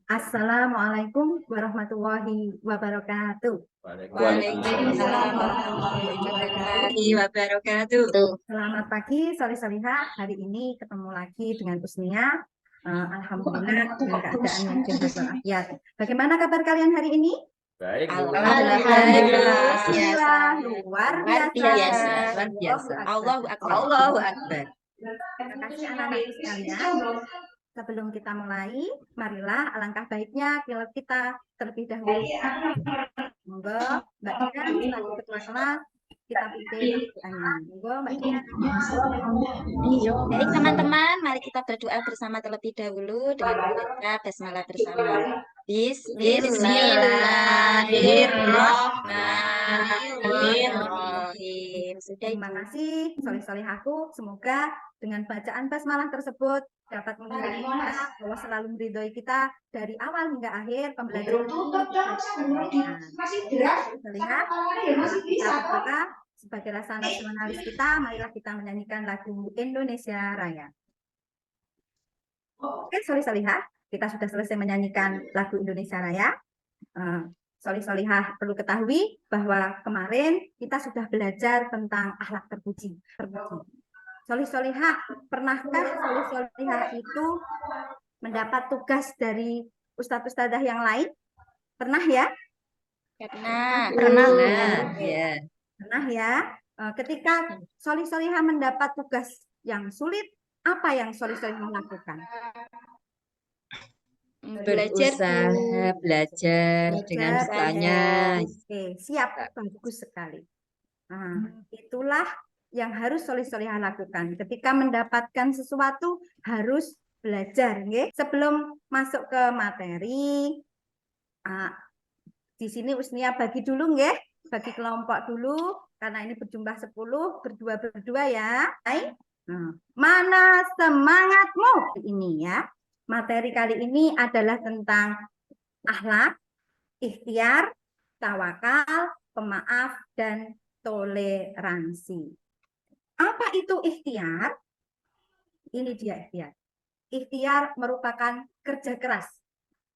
Assalamualaikum warahmatullahi wabarakatuh. Waalaikumsalam warahmatullahi wabarakatuh. Selamat pagi, solih-solihah. Hari ini ketemu lagi dengan Usnia. Alhamdulillah dengan keadaan yang sehat walafiat. Bagaimana kabar kalian hari ini? Baik, Bu. Alhamdulillah. Alhamdulillah, luar biasa. Luar biasa. Allahu Akbar. Allahu Akbar. Terima kasih anak-anakku sekalian. Sebelum kita mulai, marilah alangkah baiknya kita terlebih dahulu. Monggo, Mbak Ina, selaku ketua kelas, kita pimpin doanya. Monggo, Mbak Ina. Baik teman-teman, mari kita berdoa bersama terlebih dahulu dengan membaca basmalah bersama. Bismillahirrahmanirrahim. Sudah, Terima kasih, solih-solihahku. Semoga dengan bacaan basmalah tersebut dapat mengiringi kita bahwa selalu meridhoi kita dari awal hingga akhir pembelajaran ini. Solihah, kita berdoa sebagai rasa nasionalis kita, marilah kita menyanyikan lagu Indonesia Raya. Oke, solih-solihah, kita sudah selesai menyanyikan lagu Indonesia Raya. Solih-solihah perlu ketahui bahwa kemarin kita sudah belajar tentang akhlak terpuji. Solih-solihah, pernahkah solih-solihah itu mendapat tugas dari ustadz-ustadzah yang lain? Pernah ya? pernah ya. Pernah ya? Ketika solih-solihah mendapat tugas yang sulit, apa yang solih-solihah lakukan? Belajar dengan usahanya. Oke, siap, bagus sekali. Nah, itulah yang harus solih-solihah lakukan. Ketika mendapatkan sesuatu harus belajar, nggih. Sebelum masuk ke materi, di sini Usnia bagi dulu, nggih. Bagi kelompok dulu, karena ini berjumlah 10, berdua-berdua ya. Nah, mana semangatmu? Ini ya. Materi kali ini adalah tentang akhlak, ikhtiar, tawakal, pemaaf, dan toleransi. Apa itu ikhtiar? Ini dia ikhtiar. Ikhtiar merupakan kerja keras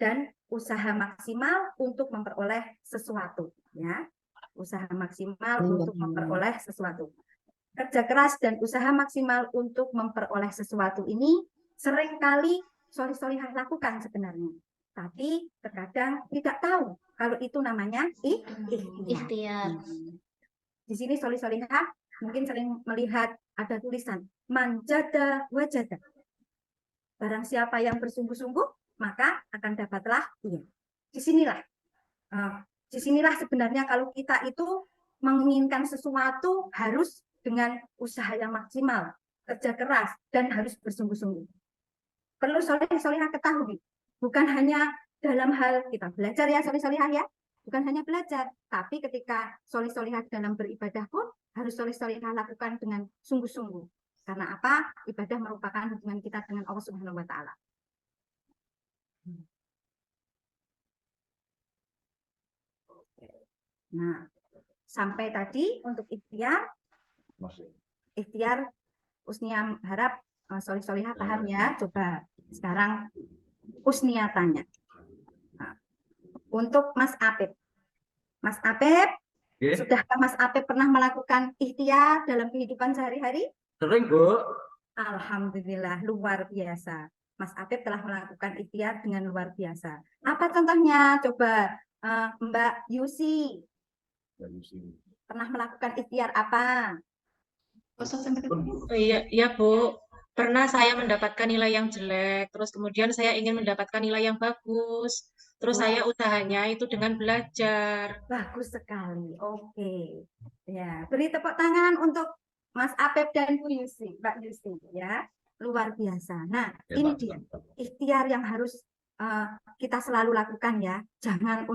dan usaha maksimal untuk memperoleh sesuatu. Ya, usaha maksimal untuk memperoleh sesuatu. Kerja keras dan usaha maksimal untuk memperoleh sesuatu ini seringkali solih-solihah lakukan sebenarnya. Tapi terkadang tidak tahu kalau itu namanya ikhtiar. Di sini solih-solihah mungkin sering melihat ada tulisan manjada wajada. Barang siapa yang bersungguh-sungguh maka akan dapatlah ia. Disinilah sebenarnya kalau kita itu menginginkan sesuatu harus dengan usaha yang maksimal, kerja keras, dan harus bersungguh-sungguh. Perlu solih-solihah ketahui, bukan hanya dalam hal kita belajar ya solih-solihah ya, bukan hanya belajar, tapi ketika solih-solihah dalam beribadah pun harus solih-solihah lakukan dengan sungguh-sungguh. Karena apa? Ibadah merupakan hubungan kita dengan Allah Subhanahu wa Ta'ala. Nah, sampai tadi untuk ikhtiar Usnia harap solih-solihah paham ya. Coba sekarang Usnia tanya. Nah, untuk Mas Apep. Mas Apep, sudahkah Mas Apep pernah melakukan ikhtiar dalam kehidupan sehari-hari? Sering, Bu. Alhamdulillah, luar biasa. Mas Apep telah melakukan ikhtiar dengan luar biasa. Apa contohnya? Coba Mbak Yusi. Pernah melakukan ikhtiar apa? Oh, iya Bu, pernah saya mendapatkan nilai yang jelek, terus kemudian saya ingin mendapatkan nilai yang bagus, terus saya usahanya itu dengan belajar. Bagus sekali, oke. Ya, beri tepuk tangan untuk Mas Apep dan Bu Yusi, Mbak Yusi, ya, luar biasa. Nah, ini dia ikhtiar yang harus kita selalu lakukan ya. Jangan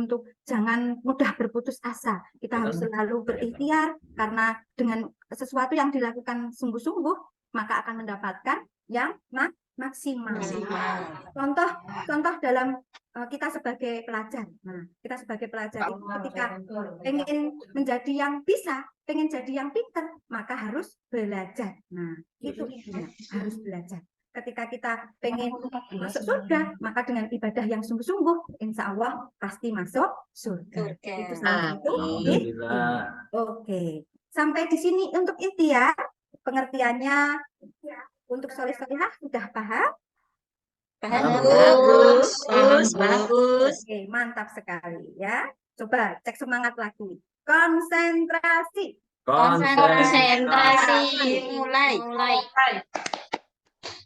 mudah berputus asa. Kita harus selalu berikhtiar karena dengan sesuatu yang dilakukan sungguh-sungguh maka akan mendapatkan yang maksimal. Contoh dalam kita sebagai pelajar. Nah, kita sebagai pelajar itu ketika pengen menjadi yang bisa, pengen jadi yang pintar, maka harus belajar. Nah, itu intinya, harus belajar. ketika kita pengen masuk surga, maka dengan ibadah yang sungguh-sungguh, insya Allah pasti masuk surga. Surga. Itu salah satu. Alhamdulillah. Oke, sampai di sini untuk ikhtiar. Pengertiannya untuk soleh-solehah sudah paham? Paham, Bagus. bagus, bagus. Oke, mantap sekali ya. Coba cek semangat lagi. Konsentrasi. Konsentrasi. Mulai.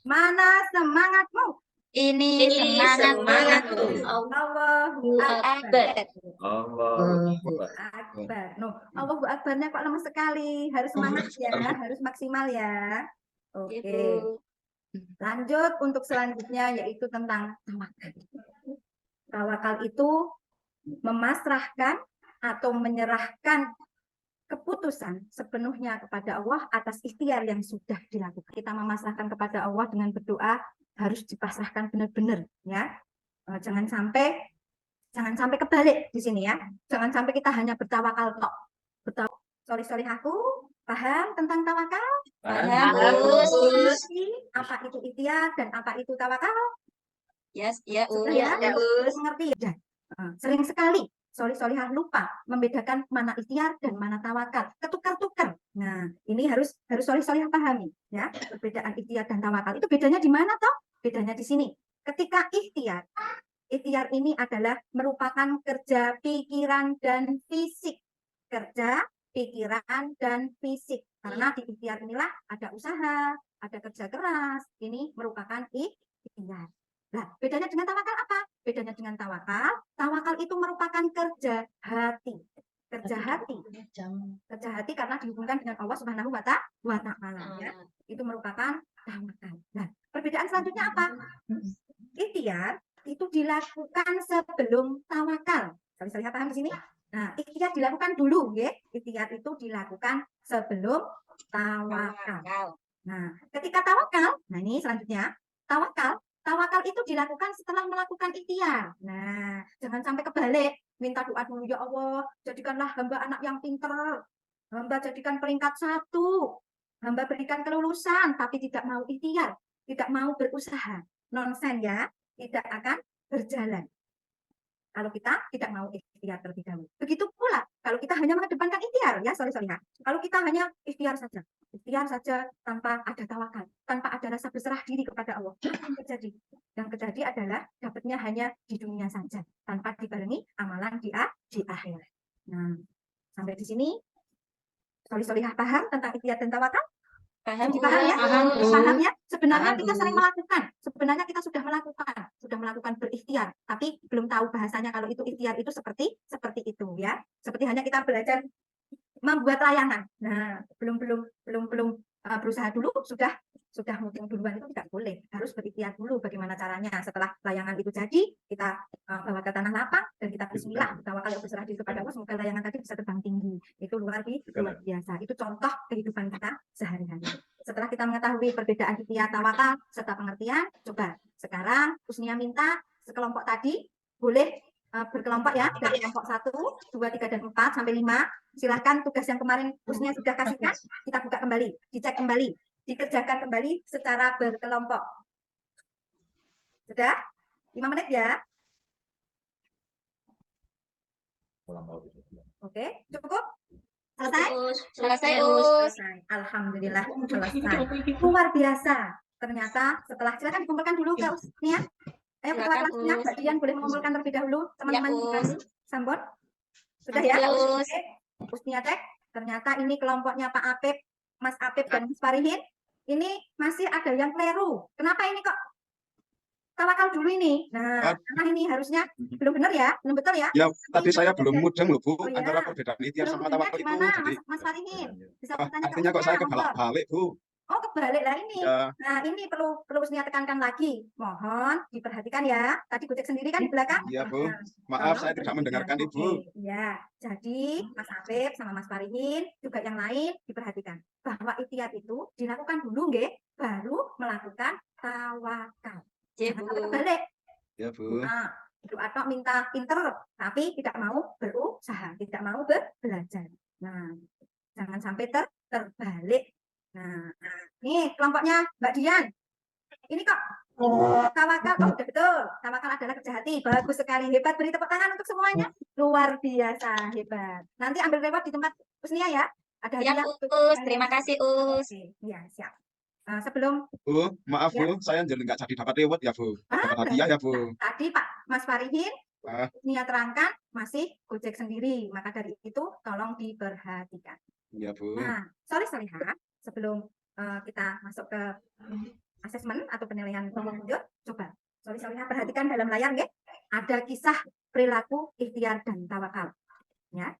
Mana semangatmu? Ini semangatku. Allahu Akbar. Allahu Akbar. No, Allahu Akbarnya kok lemah sekali. Harus semangat ya, harus maksimal ya. Oke. Ibu. Lanjut untuk selanjutnya yaitu tentang tawakal. Tawakal itu memasrahkan atau menyerahkan keputusan sepenuhnya kepada Allah atas ikhtiar yang sudah dilakukan. Kita memasrahkan kepada Allah dengan berdoa harus dipasrahkan benar-benar ya. Jangan sampai kebalik di sini ya. Jangan sampai kita hanya bertawakal tok. Sorry aku paham tentang tawakal? Paham, bagus. Apa itu ikhtiar dan apa itu tawakal? Yes, Sudah ya? Mengerti ya? Sering sekali solihah lupa membedakan mana ikhtiar dan mana tawakal, ketukar-tukar. Nah, ini harus solihah pahami ya, perbedaan ikhtiar dan tawakal. Itu bedanya di mana toh? Bedanya di sini. Ketika ikhtiar ini adalah merupakan kerja pikiran dan fisik. Kerja pikiran dan fisik. Karena di ikhtiar inilah ada usaha, ada kerja keras. Ini merupakan ikhtiar. Nah, bedanya dengan tawakal apa? Bedanya dengan tawakal itu merupakan kerja hati. Kerja hati karena dihubungkan dengan Allah Subhanahu wa Ta'ala ya. Itu merupakan tawakal. Nah, perbedaan selanjutnya apa? Ikhtiar itu dilakukan sebelum tawakal. Saya paham di sini? Nah, ikhtiar dilakukan dulu, ya. Ikhtiar itu dilakukan sebelum tawakal. Nah, ketika tawakal, nah ini selanjutnya, tawakal itu dilakukan setelah melakukan ikhtiar. Nah, jangan sampai kebalik. Minta doa dulu, ya Allah, jadikanlah hamba anak yang pinter. Hamba jadikan peringkat 1. Hamba berikan kelulusan, tapi tidak mau ikhtiar, tidak mau berusaha. Nonsen ya, tidak akan berjalan. Kalau kita tidak mau ikhtiar terlebih dahulu. Begitu pula, kalau kita hanya mengedepankan ikhtiar, ya, sorry. Kalau kita hanya ikhtiar saja tanpa ada tawakal, tanpa ada rasa berserah diri kepada Allah, apa yang terjadi? Yang terjadi adalah dapatnya hanya di dunia saja, tanpa dibarengi amalan di akhirat. Nah, sampai di sini, solihah paham tentang ikhtiar dan tawakal? Paham, Paham ya? Paham, ya? Sebenarnya Paham, kita Bu. sering melakukan. Sebenarnya kita sudah melakukan berikhtiar, tapi belum tahu bahasanya kalau itu ikhtiar itu seperti itu ya. Seperti hanya kita belajar membuat layangan. Nah, belum berusaha dulu sudah muting duluan, itu tidak boleh. Harus berikhtiar dulu bagaimana caranya. Setelah layangan itu jadi, kita bawa ke tanah lapang dan kita bismillah, tawakal yang berserah diri kepada Allah, semoga layangan tadi bisa terbang tinggi. Itu luar biasa. Itu contoh kehidupan kita sehari-hari. Setelah kita mengetahui perbedaan ikhtiar, tawakal serta pengertian, coba sekarang Usnia minta sekelompok tadi boleh berkelompok ya, dari kelompok 1, 2, 3, dan 4 sampai 5. Silahkan tugas yang kemarin Usnia sudah kasihkan, kita buka kembali, dicek kembali, dikerjakan kembali secara berkelompok. Sudah? 5 menit ya. Oke, cukup? Selesai? Selesai. Alhamdulillah selesai. Luar biasa. Ternyata setelah, silakan dikumpulkan dulu ke Usnia. Ayo ketua Silakan, kelasnya, Mbak Dian boleh mengumpulkan terlebih dahulu teman-teman Ya, di kami. Sambon. Sudah ya? Ya, Oke. Usnia cek. Ternyata ini kelompoknya Pak Apip, Mas Apip dan Mas Farihin. Ini masih ada yang keliru. Kenapa ini kok tawakal dulu ini? Nah, karena ini harusnya belum benar ya, belum betul ya? Ya, tadi saya belum mudeng loh, Bu, Oh, ya. antara perbedaan ikhtiar Belum sama benar tawakal itu. gimana, Jadi, Mas Farihin? Bisa bertanya ke artinya kok Usnia, saya monggo. kebalik, Bu. Oh, kebalik lah ini. Ya. Nah, ini perlu Usnia tekankan lagi. Mohon diperhatikan ya. Tadi Gojek sendiri kan di belakang. Iya, Bu. Nah, Maaf, tolong saya tidak diperhatikan. mendengarkan Ibu. Oke, ya. Jadi, Mas Afif sama Mas Farihin, juga yang lain diperhatikan. Bahwa ikhtiar itu dilakukan dulu, nggih, baru melakukan tawakal. Ya, Jangan Bu. sampai kebalik. Ya, Bu. Nah, doa tok minta pinter, tapi tidak mau berusaha, tidak mau belajar. Nah, jangan sampai terbalik. Nah, ini kelompoknya Mbak Dian. Ini kok tawakal, oh betul, tawakal adalah kerja hati, bagus sekali, hebat, beri tepuk tangan untuk semuanya, luar biasa, hebat. Nanti ambil reward di tempat Usnia ya, ada Ya, hadiah untuk Us. kalian. Terima kasih, Us. Oke, ya siap. Sebelum Bu, maaf Ya. Bu, saya jadi nggak jadi dapat reward ya Bu. Dapat hadiah ya Bu. tadi Pak Mas Farihin, Ah. Usnia terangkan masih Gojek sendiri, maka dari itu tolong diperhatikan. Iya Bu. Nah, sorry Salihah, sebelum kita masuk ke asesmen atau penilaian lanjut, coba sorry Salihah perhatikan dalam layar ya, ada kisah perilaku, ikhtiar dan tawakal. Ya.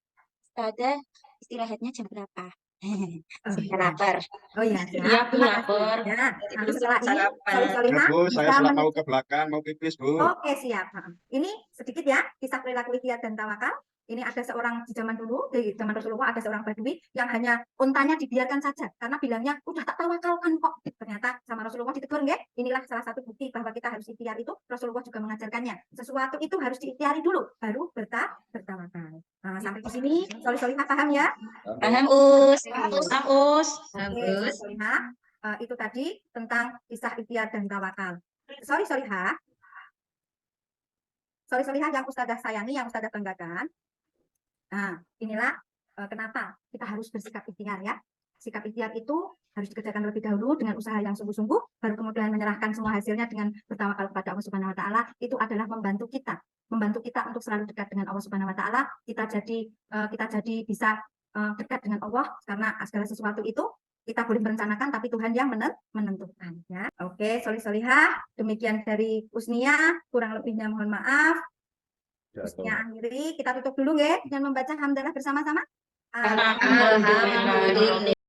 Ada istirahatnya jam berapa? Oh, Saya iya. lapar. Oh iya, siap. Iya, Bu, Terima kasih. lapar. Ya, Jadi nanti belum setelah ini, sarapan. sorry Ya Salihah, Bu, saya bisa salah mau menuju- ke belakang, mau pipis Bu. Oke, siap. Ini sedikit ya, kisah perilaku ikhtiar dan tawakal. Ini ada seorang di zaman dulu, di zaman Rasulullah ada seorang badui yang hanya untanya dibiarkan saja karena bilangnya udah tak tawakalkan kok. Ternyata sama Rasulullah ditegur nggih. Inilah salah satu bukti bahwa kita harus ikhtiar itu. Rasulullah juga mengajarkannya. Sesuatu itu harus diikhtiari dulu, baru bertawakal. Nah, sampai di sini, Solihah paham ya? Paham, Us. Paham, Us. Oke, Solihah. Itu tadi tentang kisah ikhtiar dan tawakal. Solihah. Solihah yang Ustazah sayangi, yang Ustazah banggakan. Nah, inilah kenapa kita harus bersikap ikhtiar ya. Sikap ikhtiar itu harus dikerjakan terlebih dahulu dengan usaha yang sungguh-sungguh, baru kemudian menyerahkan semua hasilnya dengan bertawakal kepada Allah Subhanahu wa taala. Itu adalah membantu kita untuk selalu dekat dengan Allah Subhanahu wa taala. Kita jadi bisa dekat dengan Allah karena segala sesuatu itu kita boleh merencanakan tapi Tuhan yang menentukan ya. Oke, Solihah, demikian dari Usnia, kurang lebihnya mohon maaf. Usnia akhiri, kita tutup dulu ya dengan membaca hamdalah bersama-sama. Alhamdulillah.